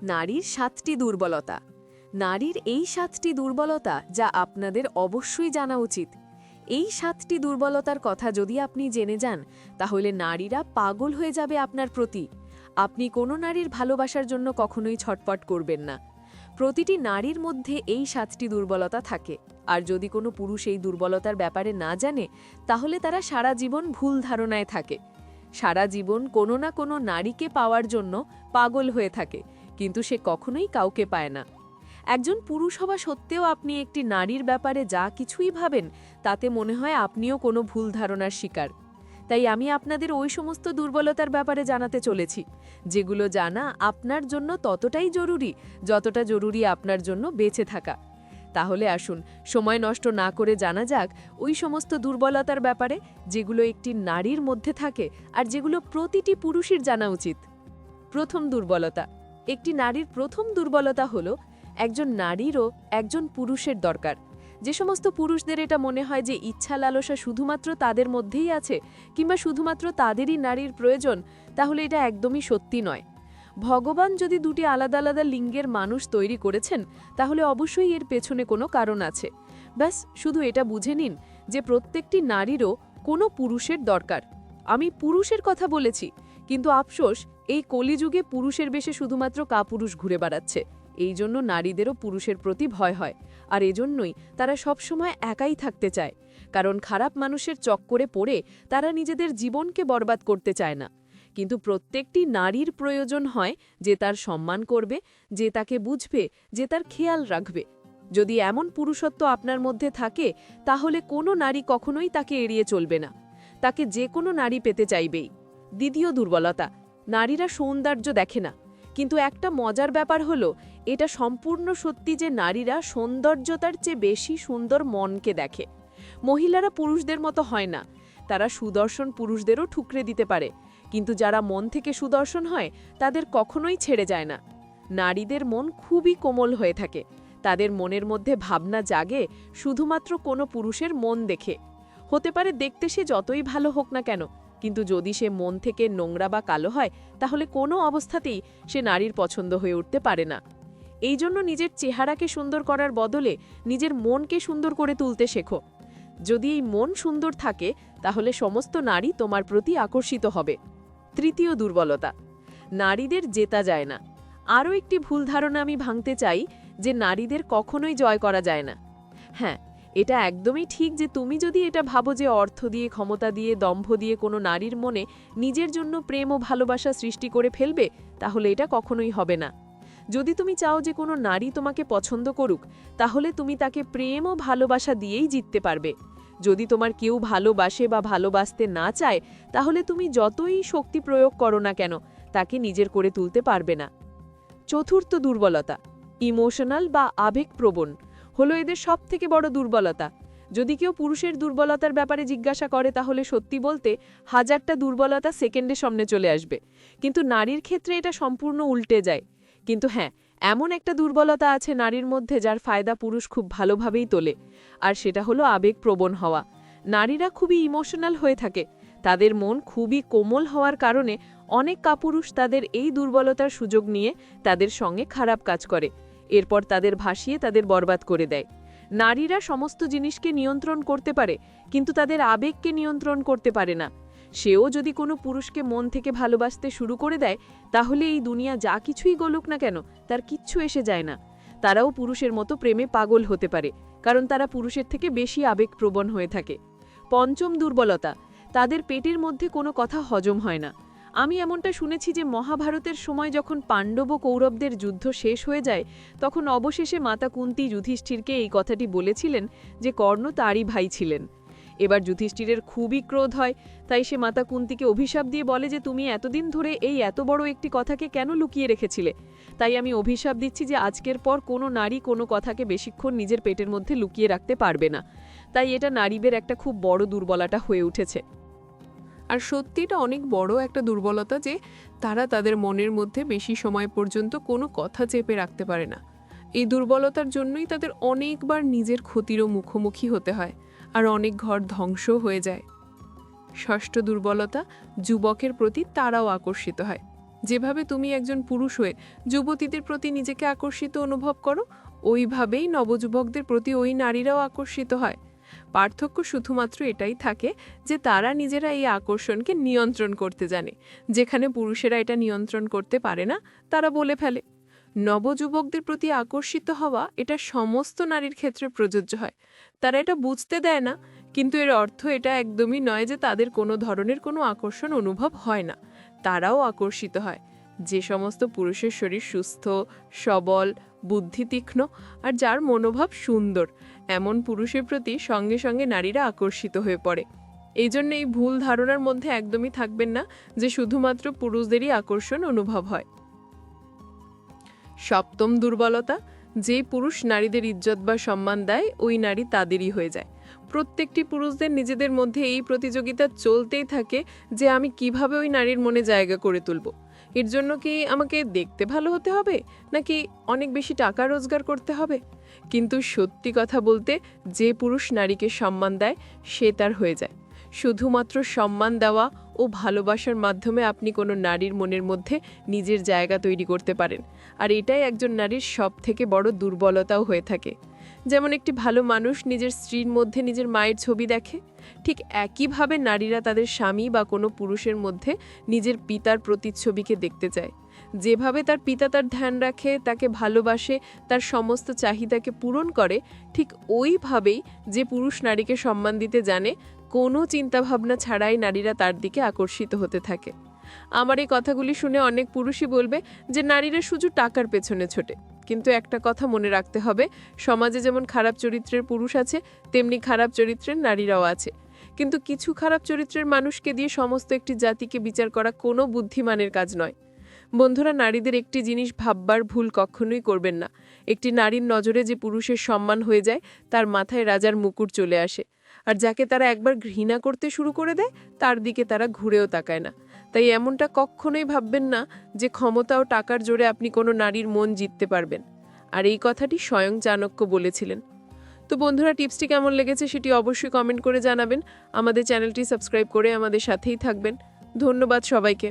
নারীর 7টি দুর্বলতা। নারীর এই 7টি দুর্বলতা যা আপনাদের অবশ্যই জানা উচিত। এই 7টি দুর্বলতার কথা যদি আপনি জেনে যান, তাহলে নারীরা পাগল হয়ে যাবে আপনার প্রতি। আপনি কোনো নারীর ভালোবাসার জন্য কখনোই ছটফট করবেন না। প্রতিটি নারীর মধ্যে এই 7টি দুর্বলতা থাকে, আর যদি কোনো পুরুষ এই দুর্বলতার ব্যাপারে না জানে, তাহলে তারা সারা জীবন ভুল ধারণায় থাকে। সারা জীবন কোনো না কোনো নারীকে পাওয়ার জন্য পাগল হয়ে থাকে, কিন্তু সে কখনোই কাউকে পায় না। একজন পুরুষ হওয়া সত্ত্বেও আপনি একটি নারীর ব্যাপারে যা কিছুই ভাবেন, তাতে মনে হয় আপনিও কোনো ভুল ধারণার শিকার। তাই আমি আপনাদের ওই সমস্ত দুর্বলতার ব্যাপারে জানাতে চলেছি, যেগুলো জানা আপনার জন্য ততটাই জরুরি, যতটা জরুরি আপনার জন্য বেঁচে থাকা। তাহলে আসুন সময় নষ্ট না করে জানা যাক ওই সমস্ত দুর্বলতার ব্যাপারে, যেগুলো একটি নারীর মধ্যে থাকে আর যেগুলো প্রতিটি পুরুষের জানা উচিত। প্রথম দুর্বলতা। একটি নারীর প্রথম দুর্বলতা হলো একজন নারীরও একজন পুরুষের দরকার। যে সমস্ত পুরুষদের এটা মনে হয় যে ইচ্ছা লালসা শুধুমাত্র তাদের মধ্যেই আছে, কিংবা শুধুমাত্র তাদেরই নারীর প্রয়োজন, তাহলে এটা একদমই সত্যি নয়। ভগবান যদি দুটি আলাদা আলাদা লিঙ্গের মানুষ তৈরি করেছেন, তাহলে অবশ্যই এর পেছনে কোনো কারণ আছে। ব্যাস শুধু এটা বুঝে নিন যে প্রত্যেকটি নারীরও কোনো পুরুষের দরকার। আমি পুরুষের কথা বলেছি, কিন্তু আফসোস এই কলিযুগে পুরুষের বেশে শুধুমাত্র কাপুরুষ ঘুরে বেড়াচ্ছে। এই জন্য নারীদেরও পুরুষের প্রতি ভয় হয়, আর এজন্যই তারা সবসময় একাই থাকতে চায়। কারণ খারাপ মানুষের চক্করে পড়ে তারা নিজেদের জীবনকে বরবাদ করতে চায় না। কিন্তু প্রত্যেকটি নারীর প্রয়োজন হয় যে তার সম্মান করবে, যে তাকে বুঝবে, যে তার খেয়াল রাখবে। যদি এমন পুরুষত্ব আপনার মধ্যে থাকে, তাহলে কোনো নারী কখনোই তাকে এড়িয়ে চলবে না। তাকে যে কোনো নারী পেতে চাইবেই। দ্বিতীয় দুর্বলতা। নারীরা সৌন্দর্য দেখে না। কিন্তু একটা মজার ব্যাপার হলো, এটা সম্পূর্ণ সত্যি যে নারীরা সৌন্দর্যতার চেয়ে বেশি সুন্দর মনকে দেখে। মহিলারা পুরুষদের মতো হয় না। তারা সুদর্শন পুরুষদেরও ঠুকরে দিতে পারে, কিন্তু যারা মন থেকে সুদর্শন হয় তাদের কখনোই ছেড়ে যায় না। নারীদের মন খুবই কোমল হয়ে থাকে। তাদের মনের মধ্যে ভাবনা জাগে শুধুমাত্র কোনো পুরুষের মন দেখে। হতে পারে দেখতে সে যতই ভালো হোক না কেন, কিন্তু যদি সে মন থেকে নোংরা বা কালো হয়, তাহলে কোনো অবস্থাতেই সে নারীর পছন্দ হয়ে উঠতে পারে না। এই জন্য নিজের চেহারাকে সুন্দর করার বদলে নিজের মনকে সুন্দর করে তুলতে শেখো। যদি এই মন সুন্দর থাকে, তাহলে সমস্ত নারী তোমার প্রতি আকর্ষিত হবে। তৃতীয় দুর্বলতা। নারীদের জেতা যায় না। আরও একটি ভুল ধারণা আমি ভাঙতে চাই, যে নারীদের কখনোই জয় করা যায় না। হ্যাঁ, এটা একদমই ঠিক যে তুমি যদি এটা ভাবো যে অর্থ দিয়ে, ক্ষমতা দিয়ে, দম্ভ দিয়ে কোনো নারীর মনে নিজের জন্য প্রেম ও ভালোবাসা সৃষ্টি করে ফেলবে, তাহলে এটা কখনোই হবে না। যদি তুমি চাও যে কোনো নারী তোমাকে পছন্দ করুক, তাহলে তুমি তাকে প্রেম ও ভালোবাসা দিয়েই জিততে পারবে। যদি তোমার কেউ ভালোবাসে বা ভালোবাসতে না চায়, তাহলে তুমি যতই শক্তি প্রয়োগ করো না কেন, তাকে নিজের করে তুলতে পারবে না। চতুর্থ দুর্বলতা। ইমোশনাল বা আবেগপ্রবণ হলো এদের সবথেকে বড় দুর্বলতা। যদি কেউ পুরুষের দুর্বলতার ব্যাপারে জিজ্ঞাসা করে, তাহলে সত্যি বলতে 1000টা দুর্বলতা সেকেন্ডে সামনে চলে আসবে, কিন্তু নারীর ক্ষেত্রে এটা সম্পূর্ণ উল্টে যায়। কিন্তু হ্যাঁ, এমন একটা দুর্বলতা আছে নারীর মধ্যে যার ফায়দা পুরুষ খুব ভালোভাবেই তোলে, আর সেটা হলো আবেগপ্রবণ হওয়া। নারীরা খুবই ইমোশনাল হয়ে থাকে। তাদের মন খুবই কোমল হওয়ার কারণে অনেক কাপুরুষ তাদের এই দুর্বলতার সুযোগ নিয়ে তাদের সঙ্গে খারাপ কাজ করে, এরপর তাদের ভাসিয়ে তাদের বরবাদ করে দেয়। নারীরা সমস্ত জিনিসকে নিয়ন্ত্রণ করতে পারে, কিন্তু তাদের আবেগকে নিয়ন্ত্রণ করতে পারে না। সেও যদি কোনো পুরুষকে মন থেকে ভালোবাসতে শুরু করে দেয়, তাহলে এই দুনিয়া যা কিছুই গলুক না কেন, তার কিচ্ছু এসে যায় না। তারাও পুরুষের মতো প্রেমে পাগল হতে পারে, কারণ তারা পুরুষের থেকে বেশি আবেগপ্রবণ হয়ে থাকে। পঞ্চম দুর্বলতা। তাদের পেটের মধ্যে কোনো কথা হজম হয় না। আমি এমনটা শুনেছি যে মহাভারতের সময় যখন পাণ্ডব ও কৌরবদের যুদ্ধ শেষ হয়ে যায়, তখন অবশেষে মাতা কুন্তী যুধিষ্ঠিরকে এই কথাটি বলেছিলেন যে কর্ণ তারই ভাই ছিলেন। এবার যুধিষ্ঠিরের খুবই ক্রোধ হয়, তাই সে মাতা কুন্তীকে অভিশাপ দিয়ে বলে যে তুমি এতদিন ধরে এই এত বড় একটি কথাকে কেন লুকিয়ে রেখেছিলে। তাই আমি অভিশাপ দিচ্ছি যে আজকের পর কোনো নারী কোনো কথাকে বেশিক্ষণ নিজের পেটের মধ্যে লুকিয়ে রাখতে পারবে না। তাই এটা নারীদের একটা খুব বড় দুর্বলতা হয়ে উঠেছে। আর সত্যি এটা অনেক বড় একটা দুর্বলতা যে তারা তাদের মনের মধ্যে বেশি সময় পর্যন্ত কোনো কথা চেপে রাখতে পারে না। এই দুর্বলতার জন্যই তাদের অনেকবার নিজের ক্ষতিরও মুখোমুখি হতে হয়, আর অনেক ঘর ধ্বংস হয়ে যায়। ষষ্ঠ দুর্বলতা। যুবকের প্রতি তারাও আকর্ষিত হয়। যেভাবে তুমি একজন পুরুষ হয়ে যুবতীদের প্রতি নিজেকে আকর্ষিত অনুভব করো, ওইভাবেই নবযুবকদের প্রতি ওই নারীরাও আকর্ষিত হয়। পার্থক্য শুধুমাত্র এটাই থাকে যে তারা নিজেরা এই আকর্ষণকে নিয়ন্ত্রণ করতে জানে, যেখানে পুরুষেরা এটা নিয়ন্ত্রণ করতে পারে না, তারা বলে ফেলে। নবযুবকদের প্রতি আকর্ষিত হওয়া এটা সমস্ত নারীর ক্ষেত্রে প্রযোজ্য হয়। তারা এটা বুঝতে দেয় না, কিন্তু এর অর্থ এটা একদমই নয় যে তাদের কোনো ধরনের কোনো আকর্ষণ অনুভব হয় না। তারাও আকর্ষিত হয়। যে সমস্ত পুরুষের শরীর সুস্থ, সবল, বুদ্ধি তীক্ষ্ণ আর যার মনোভাব সুন্দর, এমন পুরুষের প্রতি সঙ্গে সঙ্গে নারীরা আকর্ষিত হয়ে পড়ে। এই জন্য এই ভুল ধারণার মধ্যে একদমই থাকবেন না যে শুধুমাত্র পুরুষদেরই আকর্ষণ অনুভব হয়। সপ্তম দুর্বলতা, যে পুরুষ নারীদের ইজ্জত বা সম্মান দেয় ওই নারী তাদেরই হয়ে যায়। প্রত্যেকটি পুরুষদের নিজেদের মধ্যে এই প্রতিযোগিতা চলতেই থাকে যে আমি কিভাবে ওই নারীর মনে জায়গা করে তুলব। এর জন্য কি আমাকে দেখতে ভালো হতে হবে, নাকি অনেক বেশি টাকা রোজগার করতে হবে? কিন্তু সত্যি কথা বলতে, যে পুরুষ নারীকে সম্মান দেয় সে তার হয়ে যায়। শুধুমাত্র সম্মান দেওয়া ও ভালোবাসার মাধ্যমে আপনি কোনো নারীর মনের মধ্যে নিজের জায়গা তৈরি করতে পারেন, আর এটাই একজন নারীর সবথেকে বড় দুর্বলতাও হয়ে থাকে। যেমন একটি ভালো মানুষ নিজের স্ত্রীর মধ্যে নিজের মায়ের ছবি দেখে, ঠিক একইভাবে নারীরা তাদের স্বামী বা কোনো পুরুষের মধ্যে নিজের পিতার প্রতিচ্ছবিকে দেখতে চায়। যেভাবে তার পিতা তার ধ্যান রাখে, তাকে ভালোবাসে, তার সমস্ত চাহিদাকে পূরণ করে, ঠিক ওইভাবেই যে পুরুষ নারীকে সম্মান দিতে জানে, কোনো চিন্তাভাবনা ছাড়াই নারীরা তার দিকে আকর্ষিত হতে থাকে। আমার এই কথাগুলি শুনে অনেক পুরুষই বলবে যে নারীরা শুধু টাকার পেছনে ছোটে। কিন্তু একটা কথা মনে রাখতে হবে, সমাজে যেমন খারাপ চরিত্রের পুরুষ আছে, তেমনি খারাপ চরিত্রের নারীরাও আছে। কিন্তু কিছু খারাপ চরিত্রের মানুষকে দিয়ে সমস্ত একটি জাতিকে বিচার করা কোনো বুদ্ধিমানের কাজ নয়। বন্ধুরা, নারীদের একটি জিনিস ভাববার ভুল কখনোই করবেন না। একটি নারীর নজরে যে পুরুষের সম্মান হয়ে যায়, তার মাথায় রাজার মুকুট চলে আসে। আর যাকে তারা একবার ঘৃণা করতে শুরু করে দেয়, তার দিকে তারা ঘুরেও তাকায় না। তাই এমনটা কখনোই ভাববেন না যে ক্ষমতা ও টাকার জোরে আপনি কোনো নারীর মন জিততে পারবেন। আর এই কথাটি স্বয়ং চাণক্য বলেছিলেন। তো বন্ধুরা, টিপসটি কেমন লেগেছে সেটি অবশ্যই কমেন্ট করে জানাবেন। আমাদের চ্যানেলটি সাবস্ক্রাইব করে আমাদের সাথেই থাকবেন। ধন্যবাদ সবাইকে।